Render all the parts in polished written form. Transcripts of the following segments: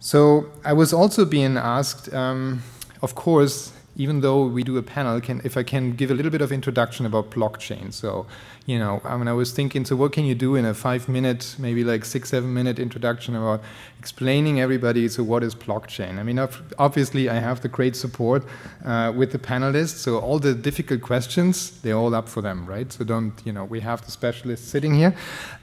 So I was also being asked, of course, even though we do a panel, if I can give a little bit of introduction about blockchain. So, you know, I mean, I was thinking, so what can you do in a 5-minute, maybe like 6-7 minute introduction about explaining everybody, so what is blockchain? I mean, obviously I have the great support with the panelists, so all the difficult questions, they're all up for them, right? So don't, you know, we have the specialists sitting here.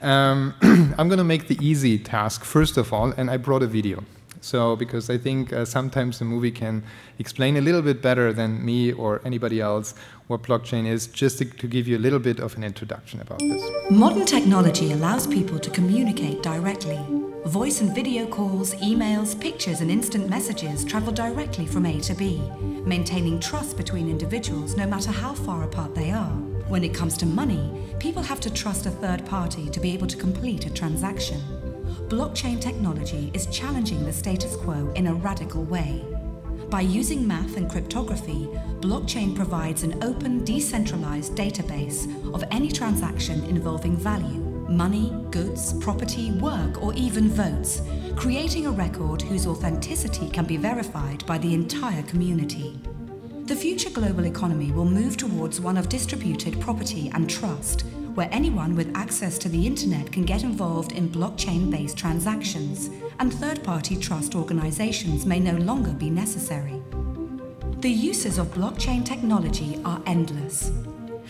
I'm going to make the easy task first of all, and I brought a video. So, because I think sometimes the movie can explain a little bit better than me or anybody else what blockchain is, just to give you a little bit of an introduction about this. Modern technology allows people to communicate directly. Voice and video calls, emails, pictures and instant messages travel directly from A to B, maintaining trust between individuals no matter how far apart they are. When it comes to money, people have to trust a third party to be able to complete a transaction. Blockchain technology is challenging the status quo in a radical way. By using math and cryptography, blockchain provides an open, decentralized database of any transaction involving value, money, goods, property, work, or even votes, creating a record whose authenticity can be verified by the entire community. The future global economy will move towards one of distributed property and trust, where anyone with access to the internet can get involved in blockchain-based transactions, and third-party trust organizations may no longer be necessary. The uses of blockchain technology are endless.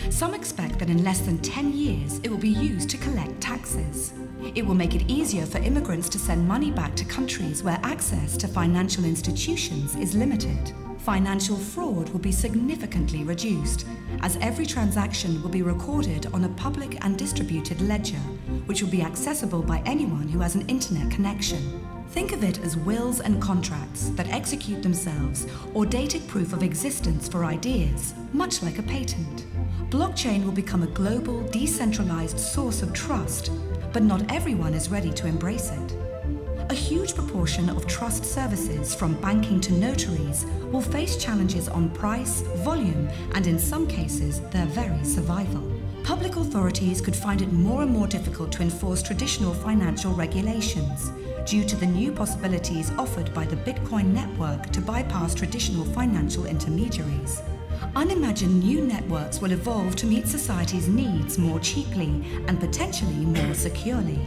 Some expect that in less than 10 years it will be used to collect taxes. It will make it easier for immigrants to send money back to countries where access to financial institutions is limited. Financial fraud will be significantly reduced, as every transaction will be recorded on a public and distributed ledger, which will be accessible by anyone who has an internet connection. Think of it as wills and contracts that execute themselves, or dated proof of existence for ideas, much like a patent. Blockchain will become a global, decentralized source of trust, but not everyone is ready to embrace it. A huge proportion of trust services, from banking to notaries, will face challenges on price, volume, and in some cases, their very survival. Public authorities could find it more and more difficult to enforce traditional financial regulations due to the new possibilities offered by the Bitcoin network to bypass traditional financial intermediaries. Unimagined new networks will evolve to meet society's needs more cheaply and potentially more securely.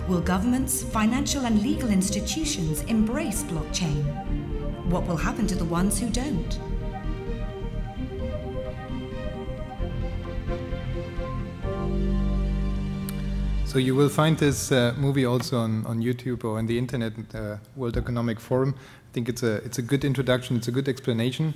Will governments, financial and legal institutions embrace blockchain? What will happen to the ones who don't? So you will find this movie also on YouTube or on the internet, World Economic Forum. I think it's a good introduction, it's a good explanation.